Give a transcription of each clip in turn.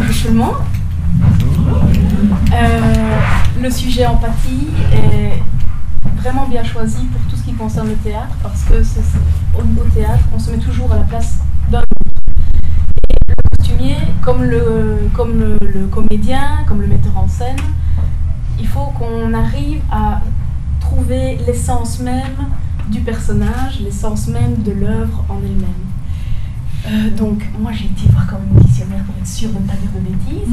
Justement, le sujet empathie est vraiment bien choisi pour tout ce qui concerne le théâtre, parce que au niveau théâtre, on se met toujours à la place d'un autre. Et le costumier, comme le comédien, comme le metteur en scène, il faut qu'on arrive à trouver l'essence même du personnage, l'essence même de l'œuvre en elle-même. Donc, moi j'ai été voir comme un dictionnaire pour être sûre de ne pas dire de bêtises.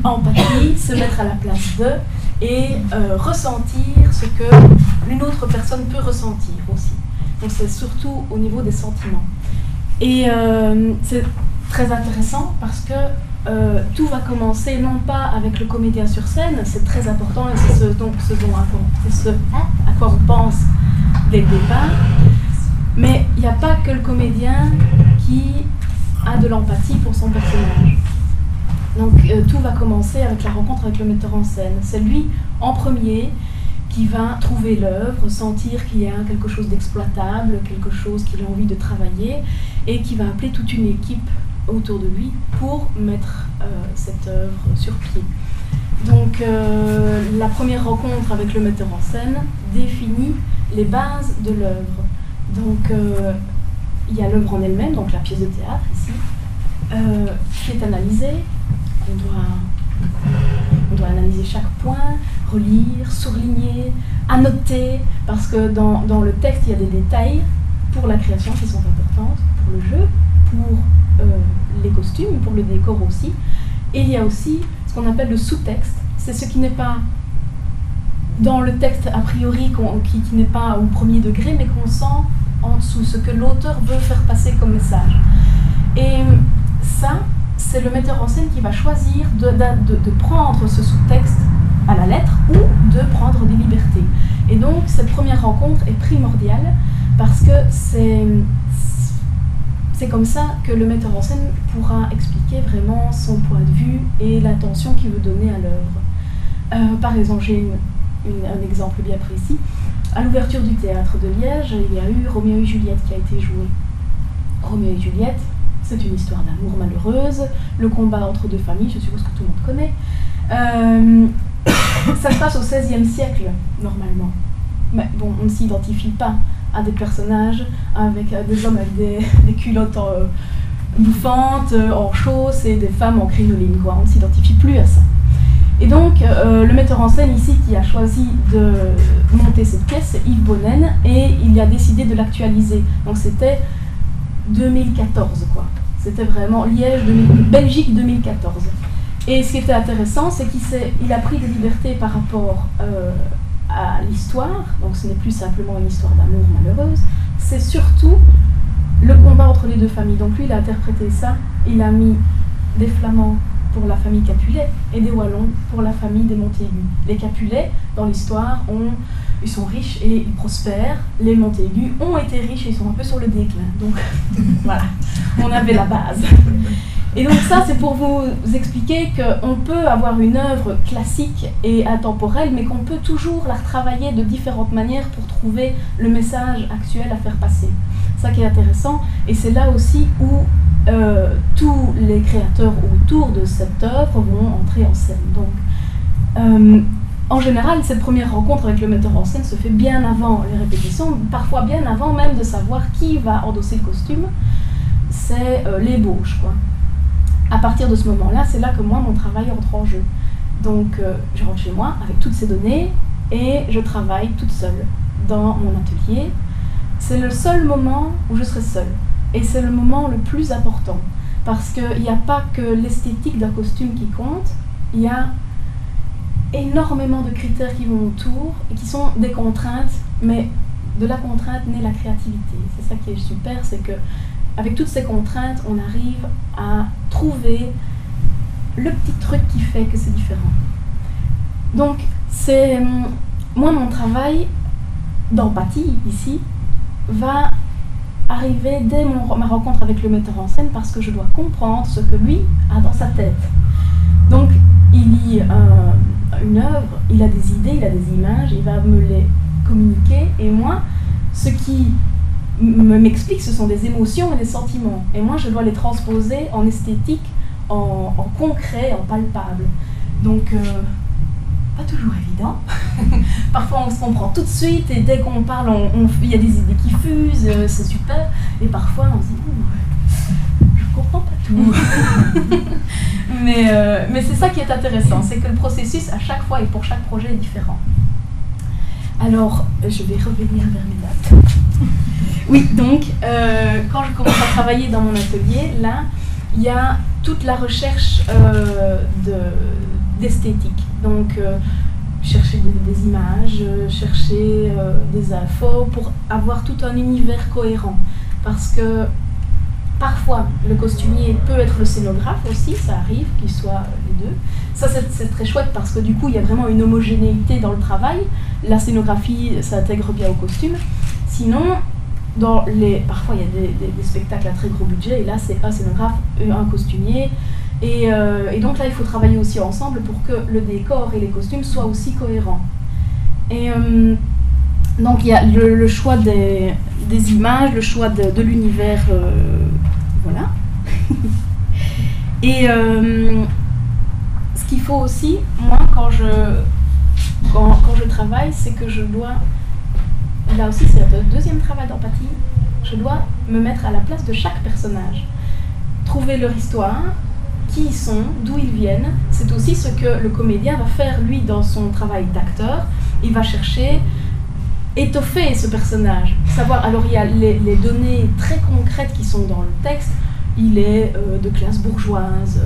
Empathie, se mettre à la place d'eux et ressentir ce que une autre personne peut ressentir aussi. Donc c'est surtout au niveau des sentiments. Et c'est très intéressant parce que tout va commencer non pas avec le comédien sur scène, c'est très important et c'est ce à quoi on pense dès le départ. Mais il n'y a pas que le comédien qui a de l'empathie pour son personnage. Donc tout va commencer avec la rencontre avec le metteur en scène. C'est lui en premier qui va trouver l'œuvre, sentir qu'il y a quelque chose d'exploitable, quelque chose qu'il a envie de travailler, et qui va appeler toute une équipe autour de lui pour mettre cette œuvre sur pied. Donc la première rencontre avec le metteur en scène définit les bases de l'œuvre. Donc il y a l'œuvre en elle-même, donc la pièce de théâtre ici, qui est analysée. On doit analyser chaque point, relire, surligner, annoter, parce que dans le texte, il y a des détails pour la création qui sont importantes, pour le jeu, pour les costumes, pour le décor aussi. Et il y a aussi ce qu'on appelle le sous-texte. C'est ce qui n'est pas dans le texte a priori, qui n'est pas au premier degré, mais qu'on sent en dessous, ce que l'auteur veut faire passer comme message. Et ça, c'est le metteur en scène qui va choisir de prendre ce sous-texte à la lettre ou de prendre des libertés. Et donc, cette première rencontre est primordiale parce que c'est comme ça que le metteur en scène pourra expliquer vraiment son point de vue et l'intention qu'il veut donner à l'œuvre. Par exemple, j'ai un exemple bien précis. À l'ouverture du théâtre de Liège, il y a eu Roméo et Juliette qui a été joué. Roméo et Juliette, c'est une histoire d'amour malheureuse, le combat entre deux familles, je suppose que tout le monde connaît. Ça se passe au XVIe siècle, normalement. Mais bon, on ne s'identifie pas à des personnages avec des hommes avec des culottes bouffantes, en chausses, et des femmes en crinoline, quoi. On ne s'identifie plus à ça. Et donc, le metteur en scène ici qui a choisi de monter cette pièce, c'est Yves Bonnen, et il a décidé de l'actualiser. Donc c'était 2014, quoi. C'était vraiment Liège, Belgique 2014. Et ce qui était intéressant, c'est qu'il a pris des libertés par rapport à l'histoire. Donc ce n'est plus simplement une histoire d'amour malheureuse, c'est surtout le combat entre les deux familles. Donc lui, il a interprété ça, il a mis des Flamands pour la famille Capulet et des Wallons pour la famille des Montaigu. Les Capulet, dans l'histoire, ils sont riches et ils prospèrent. Les Montaigu ont été riches et ils sont un peu sur le déclin. Donc voilà, on avait la base. Et donc ça, c'est pour vous expliquer qu'on peut avoir une œuvre classique et intemporelle, mais qu'on peut toujours la retravailler de différentes manières pour trouver le message actuel à faire passer. Ça qui est intéressant, et c'est là aussi où tous les créateurs autour de cette œuvre vont entrer en scène. Donc, en général, cette première rencontre avec le metteur en scène se fait bien avant les répétitions, parfois bien avant même de savoir qui va endosser le costume. C'est l'ébauche, quoi. À partir de ce moment-là, c'est là que moi, mon travail entre en jeu. Donc, je rentre chez moi avec toutes ces données et je travaille toute seule dans mon atelier. C'est le seul moment où je serai seule. Et c'est le moment le plus important. Parce qu'il n'y a pas que l'esthétique d'un costume qui compte, il y a énormément de critères qui vont autour et qui sont des contraintes, mais de la contrainte naît la créativité. C'est ça qui est super, c'est que avec toutes ces contraintes, on arrive à trouver le petit truc qui fait que c'est différent. Donc, c'est moi, mon travail d'empathie ici va arriver dès ma rencontre avec le metteur en scène parce que je dois comprendre ce que lui a dans sa tête. Donc, il lit une œuvre, il a des idées, il a des images, il va me les communiquer, et moi, ce qui m'explique, ce sont des émotions et des sentiments. Et moi, je dois les transposer en esthétique, en concret, en palpable. Donc, pas toujours évident. Parfois, on se comprend tout de suite, et dès qu'on parle, il y a des idées qui fusent, c'est super. Et parfois, on se dit, je comprends pas tout. mais c'est ça qui est intéressant, c'est que le processus, à chaque fois et pour chaque projet, est différent. Alors, je vais revenir vers mes dates. Oui, donc, quand je commence à travailler dans mon atelier, là, il y a toute la recherche d'esthétique. Donc, chercher des images, chercher des infos pour avoir tout un univers cohérent. Parce que parfois, le costumier peut être le scénographe aussi, ça arrive qu'il soit les deux. Ça, c'est très chouette parce que du coup, il y a vraiment une homogénéité dans le travail. La scénographie s'intègre bien au costume. Sinon, parfois, il y a des spectacles à très gros budget, et là, c'est un scénographe, un costumier. Et donc là, il faut travailler aussi ensemble pour que le décor et les costumes soient aussi cohérents. Et donc, il y a le choix des images, le choix de l'univers, voilà. Et ce qu'il faut aussi, moi, quand je travaille, c'est que je dois, là aussi c'est le deuxième travail d'empathie, je dois me mettre à la place de chaque personnage. Trouver leur histoire, qui ils sont, d'où ils viennent, c'est aussi ce que le comédien va faire, lui, dans son travail d'acteur. Il va chercher, étoffer ce personnage. Savoir, alors il y a les données très concrètes qui sont dans le texte. Il est de classe bourgeoise,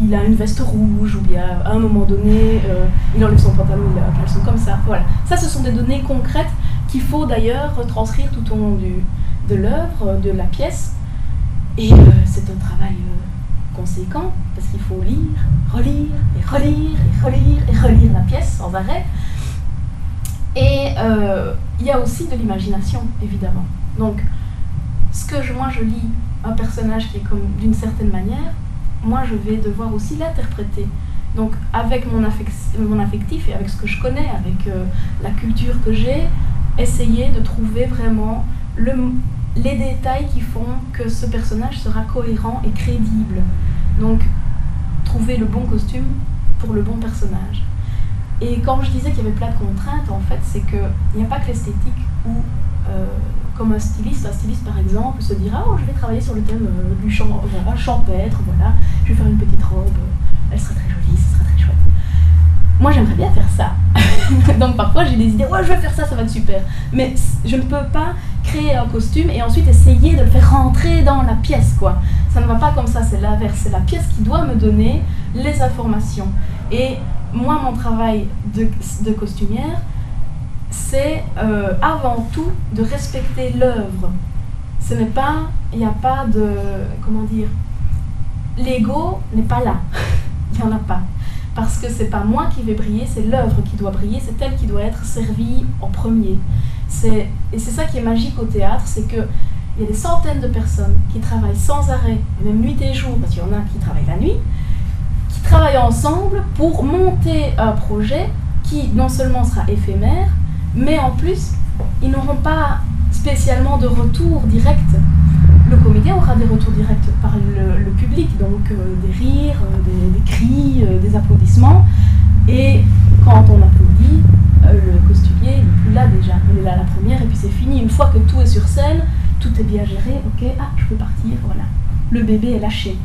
il a une veste rouge, ou bien à un moment donné, il enlève son pantalon, il a un caleçon comme ça. Voilà. Ça, ce sont des données concrètes qu'il faut d'ailleurs retranscrire tout au long de l'œuvre, de la pièce. Et c'est un travail conséquent, parce qu'il faut lire, relire, et relire, et relire, et relire la pièce sans arrêt. Et il y a aussi de l'imagination, évidemment. Donc, moi je lis un personnage qui est comme d'une certaine manière, moi je vais devoir aussi l'interpréter. Donc avec mon affectif et avec ce que je connais, avec la culture que j'ai, essayer de trouver vraiment les détails qui font que ce personnage sera cohérent et crédible. Donc trouver le bon costume pour le bon personnage. Et quand je disais qu'il y avait plein de contraintes, en fait, c'est qu'il n'y a pas que l'esthétique où, comme un styliste par exemple, se dira « Oh, je vais travailler sur le thème du champêtre, voilà, je vais faire une petite robe, elle serait très jolie, ce serait très chouette. » Moi, j'aimerais bien faire ça. Donc parfois, j'ai des idées « Ouais, je vais faire ça, ça va être super. » Mais je ne peux pas créer un costume et ensuite essayer de le faire rentrer dans la pièce, quoi. Ça ne va pas comme ça, c'est l'inverse. C'est la pièce qui doit me donner les informations. Et moi, mon travail de costumière, c'est avant tout de respecter l'œuvre. Ce n'est pas, il n'y a pas de, comment dire, l'ego n'est pas là. Il n'y en a pas. Parce que c'est pas moi qui vais briller, c'est l'œuvre qui doit briller, c'est elle qui doit être servie en premier. Et c'est ça qui est magique au théâtre, c'est qu'il y a des centaines de personnes qui travaillent sans arrêt, même nuit et jour, parce qu'il y en a qui travaillent la nuit, qui travaillent ensemble pour monter un projet qui non seulement sera éphémère, mais en plus, ils n'auront pas spécialement de retour direct. Le comédien aura des retours directs par le public, donc des rires, des cris, des applaudissements. Et quand on applaudit, le costumier n'est plus là déjà. Il est là à la première et puis c'est fini. Une fois que tout est sur scène, tout est bien géré, ok, je peux partir, voilà. Le bébé est lâché.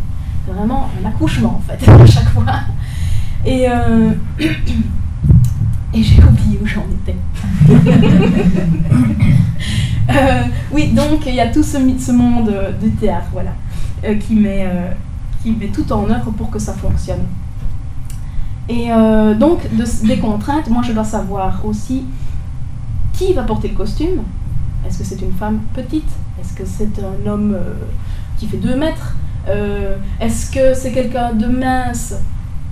C'est vraiment un accouchement en fait, à chaque fois. Et j'ai oublié où j'en étais. Oui, donc il y a tout ce monde du théâtre, voilà, qui met tout en œuvre pour que ça fonctionne. Et donc, des contraintes, moi je dois savoir aussi qui va porter le costume. Est-ce que c'est une femme petite? Est-ce que c'est un homme qui fait 2 mètres? Est-ce que c'est quelqu'un de mince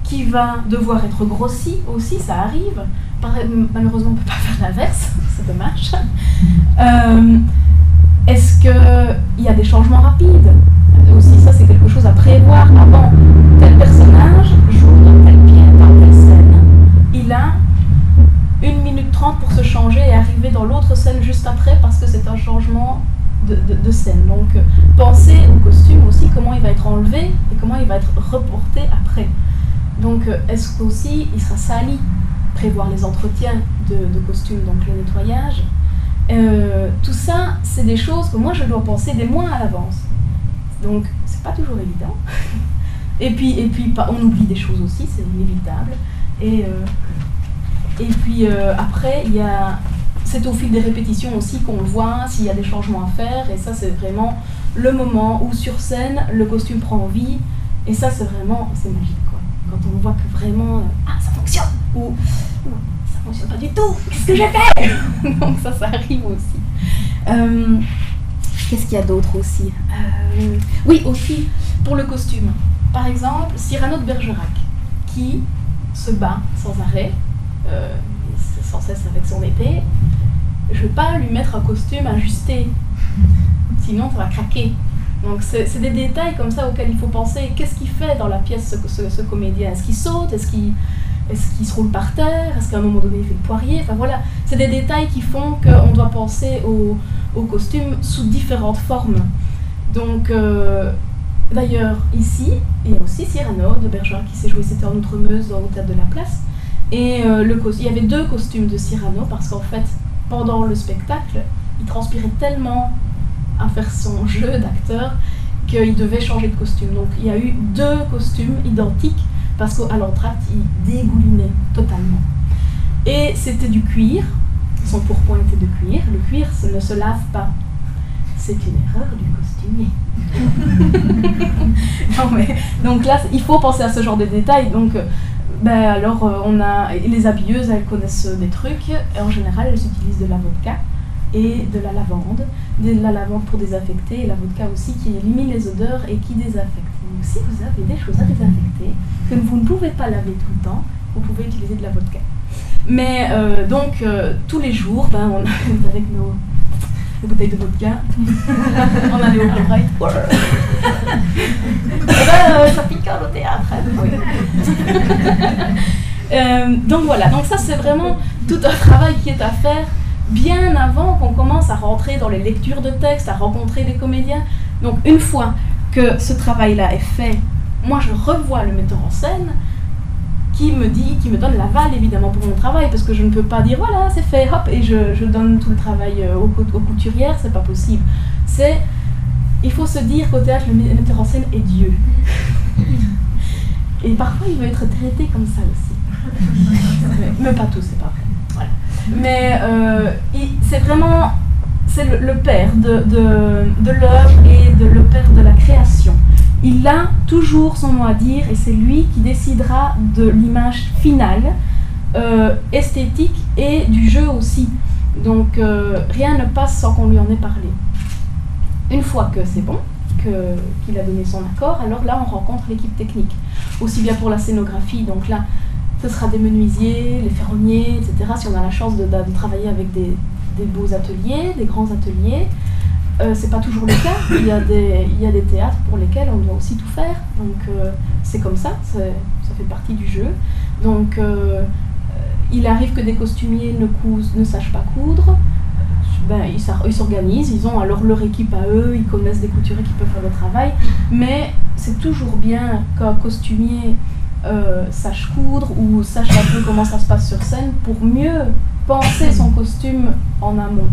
qui va devoir être grossi aussi? Ça arrive. Malheureusement, on ne peut pas faire l'inverse, c'est dommage. Est-ce qu'il y a des changements rapides? Aussi, ça, c'est quelque chose à prévoir avant. Tel personnage joue dans telle pièce, dans telle scène. Il a 1 minute 30 pour se changer et arriver dans l'autre scène juste après parce que c'est un changement de scène. Donc pensez au costume aussi, comment il va être enlevé et comment il va être reporté après. Donc est-ce qu'aussi il sera sali, prévoir les entretiens de costume, donc le nettoyage. Tout ça, c'est des choses que moi je dois penser des mois à l'avance. Donc c'est pas toujours évident. Et puis on oublie des choses aussi, c'est inévitable. Et puis après, c'est au fil des répétitions aussi qu'on voit s'il y a des changements à faire. Et ça, c'est vraiment le moment où sur scène, le costume prend vie. Et ça, c'est magique, quoi. Quand on voit que vraiment, ça fonctionne, ou ça fonctionne pas du tout, qu'est-ce que j'ai fait? Donc ça arrive aussi. Qu'est-ce qu'il y a d'autre aussi? Oui, aussi, pour le costume. Par exemple, Cyrano de Bergerac, qui se bat sans arrêt, sans cesse avec son épée. Je ne vais pas lui mettre un costume ajusté, sinon ça va craquer. Donc c'est des détails comme ça auxquels il faut penser. Qu'est-ce qu'il fait dans la pièce, ce comédien? Est-ce qu'il saute? Est-ce qu'il se roule par terre? Est-ce qu'à un moment donné il fait le poirier? Enfin voilà, c'est des détails qui font qu'on doit penser au costume sous différentes formes. Donc d'ailleurs ici, il y a aussi Cyrano de Bergerac qui s'est joué, c'était en Outremeuse au Théâtre de la Place. Et il y avait 2 costumes de Cyrano parce qu'en fait, pendant le spectacle, il transpirait tellement à faire son jeu d'acteur qu'il devait changer de costume. Donc il y a eu 2 costumes identiques parce qu'à l'entracte, il dégoulinait totalement. Et c'était du cuir, son pourpoint était de cuir. Le cuir ne se lave pas. C'est une erreur du costumier. Non, mais, donc là, il faut penser à ce genre de détails. Donc, on a les habilleuses, elles connaissent des trucs. Et en général, elles utilisent de la vodka et de la lavande. De la lavande pour désaffecter et la vodka aussi qui élimine les odeurs et qui désaffecte. Donc si vous avez des choses à désaffecter, que vous ne pouvez pas laver tout le temps, vous pouvez utiliser de la vodka. Mais tous les jours, on est avec nos bouteilles de vodka, on a les oreilles. Ça picole au théâtre. Oui. Donc voilà, donc ça c'est vraiment tout un travail qui est à faire bien avant qu'on commence à rentrer dans les lectures de textes, à rencontrer des comédiens. Donc une fois que ce travail-là est fait, moi je revois le metteur en scène qui me donne l'aval évidemment pour mon travail, parce que je ne peux pas dire voilà c'est fait, hop, et je donne tout le travail aux couturières, c'est pas possible. Il faut se dire qu'au théâtre, le metteur en scène est Dieu. Et parfois il veut être traité comme ça aussi. Mais pas tous, c'est pas vrai. Voilà. Mais c'est vraiment le père de l'œuvre et le père de la création. Il a toujours son mot à dire et c'est lui qui décidera de l'image finale, esthétique et du jeu aussi. Donc rien ne passe sans qu'on lui en ait parlé. Une fois que c'est bon, qu'il a donné son accord, alors là on rencontre l'équipe technique. Aussi bien pour la scénographie, donc là ce sera des menuisiers, les ferronniers, etc. Si on a la chance de travailler avec des beaux ateliers, des grands ateliers. C'est pas toujours le cas, il y a des théâtres pour lesquels on doit aussi tout faire, donc c'est comme ça, ça fait partie du jeu. Donc il arrive que des costumiers ne sachent pas coudre, ils s'organisent, ils ont alors leur équipe à eux, ils connaissent des couturiers qui peuvent faire le travail, mais c'est toujours bien qu'un costumier sache coudre ou sache un peu comment ça se passe sur scène pour mieux penser son costume en amont.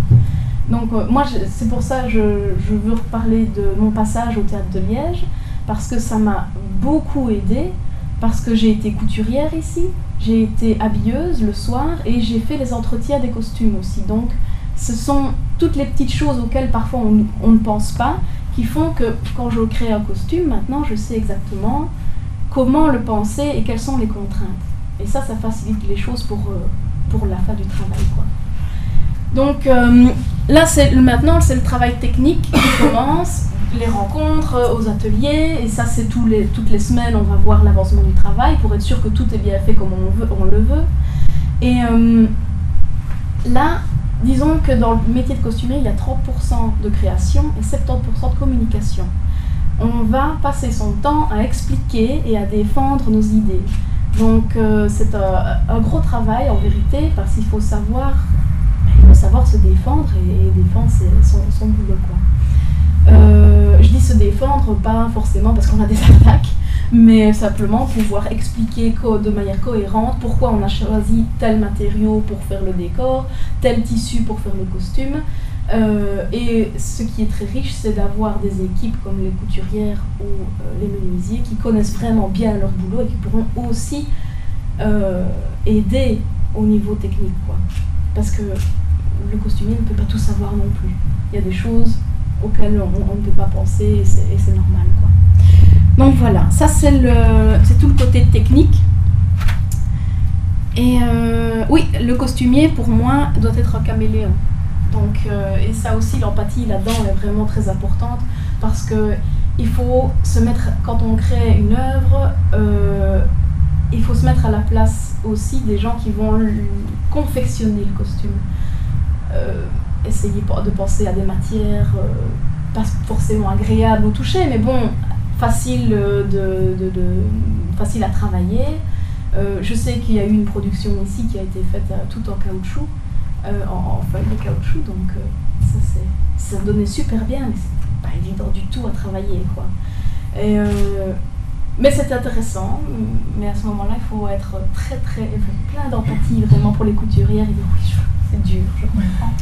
Donc moi, c'est pour ça que je veux reparler de mon passage au Théâtre de Liège, parce que ça m'a beaucoup aidée, parce que j'ai été couturière ici, j'ai été habilleuse le soir, et j'ai fait les entretiens des costumes aussi. Donc ce sont toutes les petites choses auxquelles parfois on ne pense pas, qui font que quand je crée un costume, maintenant je sais exactement comment le penser et quelles sont les contraintes. Et ça facilite les choses pour la fin du travail, quoi. Donc là, maintenant, c'est le travail technique qui commence, les rencontres aux ateliers, et ça, c'est toutes les semaines, on va voir l'avancement du travail pour être sûr que tout est bien fait comme on le veut. Et là, disons que dans le métier de costumier, il y a 30% de création et 70% de communication. On va passer son temps à expliquer et à défendre nos idées. Donc c'est un gros travail en vérité, parce qu'il faut savoir se défendre et défendre son boulot, quoi. Je dis se défendre, pas forcément parce qu'on a des attaques, mais simplement pouvoir expliquer de manière cohérente pourquoi on a choisi tel matériau pour faire le décor, tel tissu pour faire le costume. Et ce qui est très riche, c'est d'avoir des équipes comme les couturières ou les menuisiers qui connaissent vraiment bien leur boulot et qui pourront aussi aider au niveau technique, quoi. Parce que le costumier ne peut pas tout savoir non plus. Il y a des choses auxquelles on ne peut pas penser et c'est normal, quoi. Donc voilà, ça c'est tout le côté technique. Et oui, le costumier pour moi doit être un caméléon. Donc, et ça aussi, l'empathie là-dedans est vraiment très importante, parce que il faut se mettre, quand on crée une œuvre, il faut se mettre à la place aussi des gens qui vont confectionner le costume. Essayer de penser à des matières pas forcément agréables au toucher, mais bon, facile facile à travailler. Je sais qu'il y a eu une production ici qui a été faite tout en caoutchouc, en feuille de caoutchouc, donc ça donnait super bien, mais c'est pas évident du tout à travailler, quoi. Mais c'est intéressant, mais à ce moment-là, il faut être plein d'empathie vraiment pour les couturières. Et dire, oui, c'est dur, je comprends.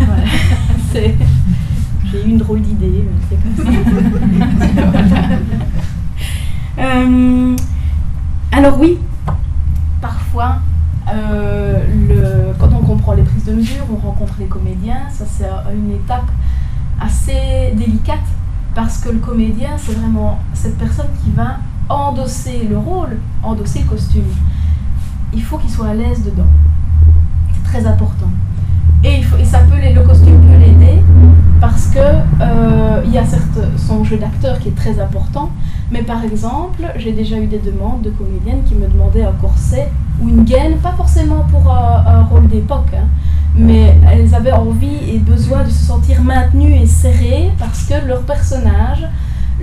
Voilà. J'ai eu une drôle d'idée, mais c'est comme ça. Alors oui, parfois, quand on comprend les prises de mesure, on rencontre les comédiens. Ça, c'est une étape assez délicate, parce que le comédien, c'est vraiment cette personne qui va endosser le rôle, endosser le costume. Il faut qu'il soit à l'aise dedans. C'est très important. Et le costume peut l'aider, parce que il y a certes son jeu d'acteur qui est très important, mais par exemple, j'ai déjà eu des demandes de comédiennes qui me demandaient un corset ou une gaine, pas forcément pour un rôle d'époque, hein, mais elles avaient envie et besoin de se sentir maintenues et serrées parce que leur personnage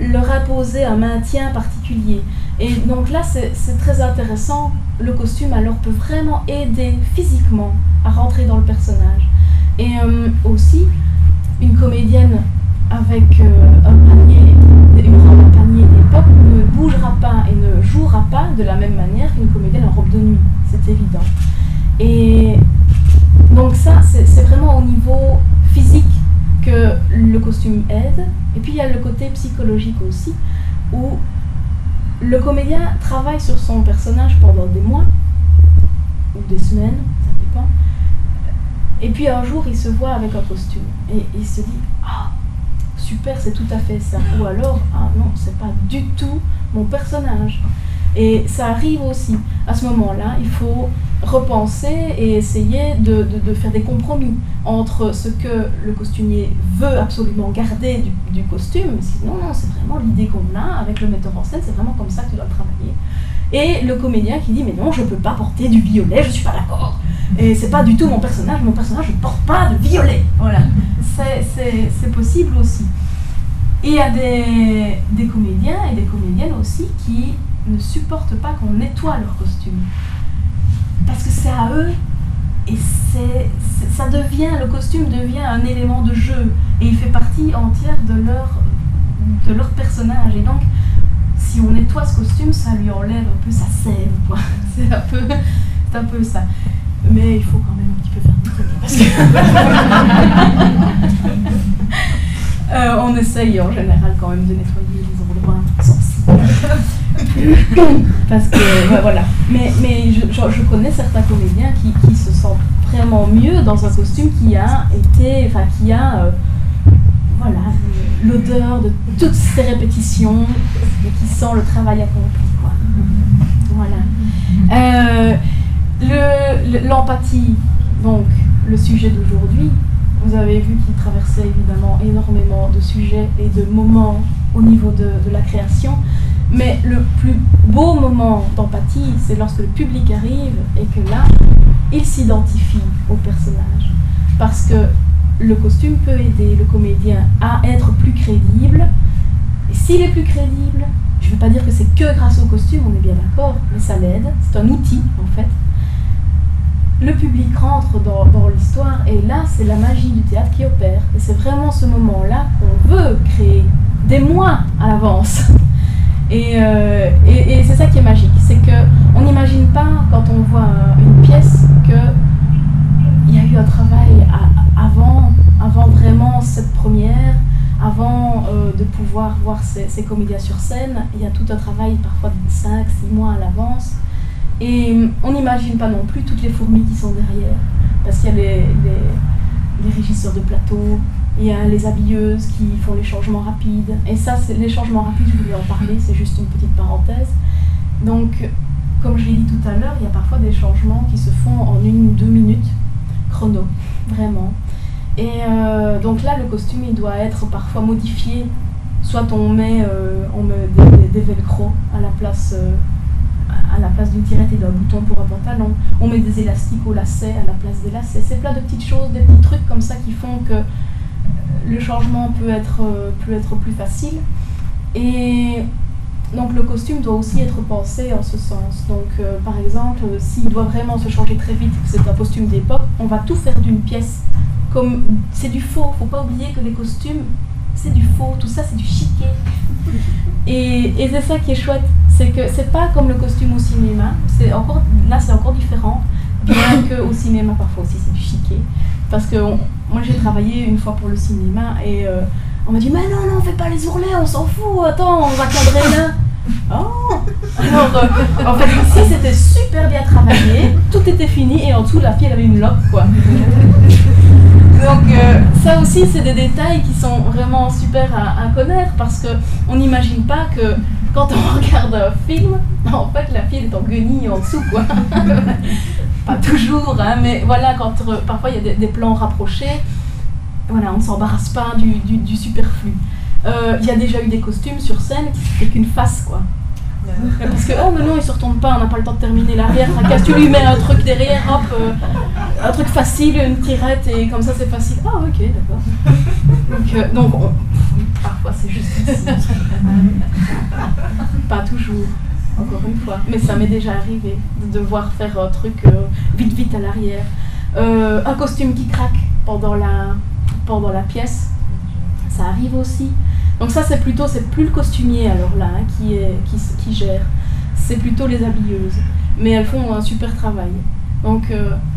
leur imposait un maintien particulier. Et donc là, c'est très intéressant. Le costume alors peut vraiment aider physiquement à rentrer dans le personnage. Et aussi, une comédienne avec un panier d'époque ne bougera pas et ne jouera pas de la même manière qu'une comédienne en robe de nuit, c'est évident. Et donc ça, c'est vraiment au niveau physique que le costume aide. Et puis il y a le côté psychologique aussi, où le comédien travaille sur son personnage pendant des mois ou des semaines, ça dépend. Et puis un jour, il se voit avec un costume et il se dit « Ah, super, c'est tout à fait ça ». Ou alors « Ah non, c'est pas du tout mon personnage ». Et ça arrive aussi. À ce moment-là, il faut repenser et essayer de faire des compromis entre ce que le costumier veut absolument garder du costume, sinon non, c'est vraiment l'idée qu'on a avec le metteur en scène, c'est vraiment comme ça que tu dois travailler. Et le comédien qui dit mais non, je peux pas porter du violet, je suis pas d'accord. Et c'est pas du tout mon personnage ne porte pas de violet. Voilà, c'est possible aussi. Et il y a des comédiens et des comédiennes aussi qui ne supportent pas qu'on nettoie leur costume. Parce que c'est à eux, et le costume devient un élément de jeu, et il fait partie entière de leur personnage. Et donc, si on nettoie ce costume, ça lui enlève un peu sa sève, quoi. C'est un peu ça. Mais il faut quand même un petit peu faire du truc. On essaye en général quand même de nettoyer les endroits sensibles. Parce que voilà. Mais je connais certains comédiens qui se sentent vraiment mieux dans un costume qui a voilà, l'odeur de toutes ces répétitions et qui sent le travail accompli, quoi. Voilà. L'empathie, donc le sujet d'aujourd'hui, vous avez vu qu'il traversait évidemment énormément de sujets et de moments au niveau de la création, mais le plus beau moment d'empathie, c'est lorsque le public arrive et que là, il s'identifie au personnage. Parce que le costume peut aider le comédien à être plus crédible, et s'il est plus crédible, je ne veux pas dire que c'est que grâce au costume, on est bien d'accord, mais ça l'aide, c'est un outil en fait. Le public rentre dans l'histoire et là c'est la magie du théâtre qui opère. Et c'est vraiment ce moment-là qu'on veut créer des mois à l'avance. Et c'est ça qui est magique, c'est qu'on n'imagine pas quand on voit une pièce qu'il y a eu un travail avant vraiment cette première, avant de pouvoir voir ces comédiens sur scène. Il y a tout un travail parfois de 5-6 mois à l'avance. Et on n'imagine pas non plus toutes les fourmis qui sont derrière, parce qu'il y a les régisseurs de plateau, il y a les habilleuses qui font les changements rapides. Et ça, les changements rapides, je voulais en parler, c'est juste une petite parenthèse. Donc, comme je l'ai dit tout à l'heure, il y a parfois des changements qui se font en 1 ou 2 minutes, chrono, vraiment. Et donc là, le costume, il doit être parfois modifié. Soit on met des velcro à la place d'une tirette et d'un bouton pour un pantalon. On met des élastiques au lacet à la place des lacets. C'est plein de petites choses, des petits trucs comme ça qui font que le changement peut être plus facile. Et donc le costume doit aussi être pensé en ce sens. Donc par exemple, s'il doit vraiment se changer très vite, que c'est un costume d'époque, on va tout faire d'une pièce. Comme c'est du faux, faut pas oublier que les costumes, c'est du faux, tout ça c'est du chiqué. Et c'est ça qui est chouette, c'est que c'est pas comme le costume au cinéma, c'est encore différent, bien qu'au cinéma parfois aussi c'est du chiqué. Parce que moi j'ai travaillé une fois pour le cinéma et on m'a dit mais non, on fait pas les ourlets, on s'en fout, attends, on va cadrer là. Oh. Alors en fait ici c'était super bien travaillé, tout était fini et en dessous la fille elle avait une loque quoi. Donc ça aussi c'est des détails qui sont vraiment super à connaître parce qu'on n'imagine pas que quand on regarde un film, en fait la fille est en guenille en dessous quoi. Pas toujours, hein, mais voilà, quand parfois il y a des plans rapprochés, voilà, on ne s'embarrasse pas du superflu. Il y a déjà eu des costumes sur scène qui c'était qu'une face quoi. Parce que oh mais non il se retourne pas, on n'a pas le temps de terminer l'arrière, tu lui mets un truc derrière, hop, un truc facile, une tirette et comme ça c'est facile. Ah ok d'accord. Donc parfois c'est juste ici. Pas toujours, encore une fois, mais ça m'est déjà arrivé de devoir faire un truc vite à l'arrière. Un costume qui craque pendant la pièce, ça arrive aussi. Donc ça c'est plus le costumier alors là hein, qui gère, c'est plutôt les habilleuses, mais elles font un super travail. Donc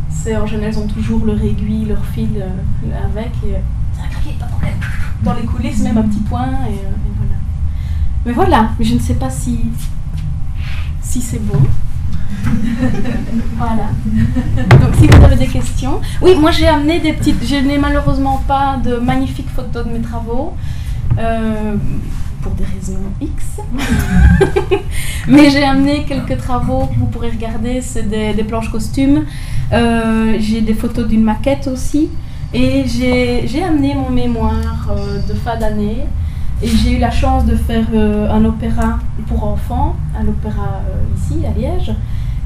c'est en général elles ont toujours leur aiguille, leur fil avec et ça a craqué, pas de problème. Dans les coulisses même un petit point et voilà. Mais voilà, je ne sais pas si c'est bon. Voilà. Donc si vous avez des questions, oui moi j'ai amené je n'ai malheureusement pas de magnifiques photos de mes travaux. Pour des raisons X. Mais j'ai amené quelques travaux que vous pourrez regarder, c'est des planches costumes. J'ai des photos d'une maquette aussi. Et j'ai amené mon mémoire de fin d'année. Et j'ai eu la chance de faire un opéra pour enfants, à l'opéra ici, à Liège.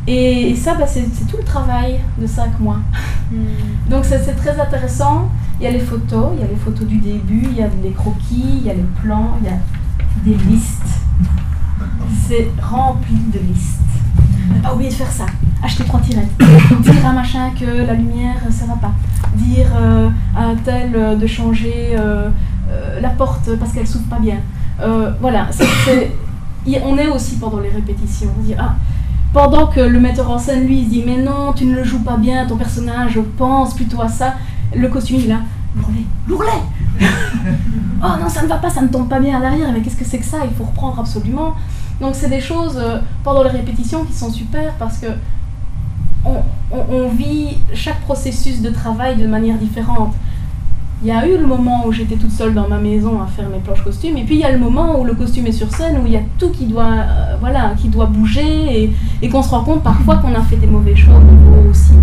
Et ça, c'est tout le travail de 5 mois. Donc c'est très intéressant. Il y a les photos du début, il y a les croquis, il y a les plans, il y a des listes. C'est rempli de listes. Pas oublier de faire ça. Acheter 3 tirettes. Dire à machin que la lumière, ça va pas. Dire à un tel de changer la porte parce qu'elle s'ouvre pas bien. Voilà. On est aussi pendant les répétitions. On dit, pendant que le metteur en scène, lui, il se dit mais non, tu ne le joues pas bien, ton personnage pense plutôt à ça. Le costume, il est là, l'ourlet. Oh non, ça ne va pas, ça ne tombe pas bien à l'arrière, mais qu'est-ce que c'est que ça? Il faut reprendre absolument. Donc c'est des choses pendant les répétitions qui sont super parce que on vit chaque processus de travail de manière différente. Il y a eu le moment où j'étais toute seule dans ma maison à faire mes planches costumes, et puis il y a le moment où le costume est sur scène, où il y a tout qui doit bouger, et qu'on se rend compte parfois qu'on a fait des mauvais choix au niveau aussi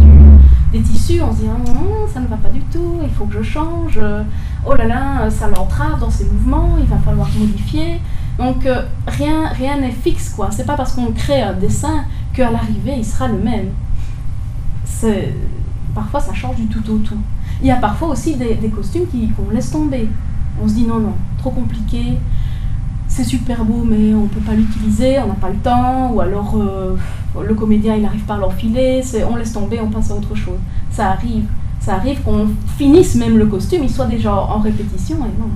des tissus. On se dit non, ça ne va pas du tout, il faut que je change, oh là là, ça l'entrave dans ses mouvements, il va falloir modifier. Donc rien n'est fixe quoi. C'est pas parce qu'on crée un dessin qu'à l'arrivée il sera le même. Parfois ça change du tout au tout. Il y a parfois aussi des costumes qu'on laisse tomber. On se dit non, trop compliqué, c'est super beau mais on ne peut pas l'utiliser, on n'a pas le temps, ou alors le comédien il n'arrive pas à l'enfiler, on laisse tomber, on passe à autre chose. Ça arrive qu'on finisse même le costume, il soit déjà en répétition, et non,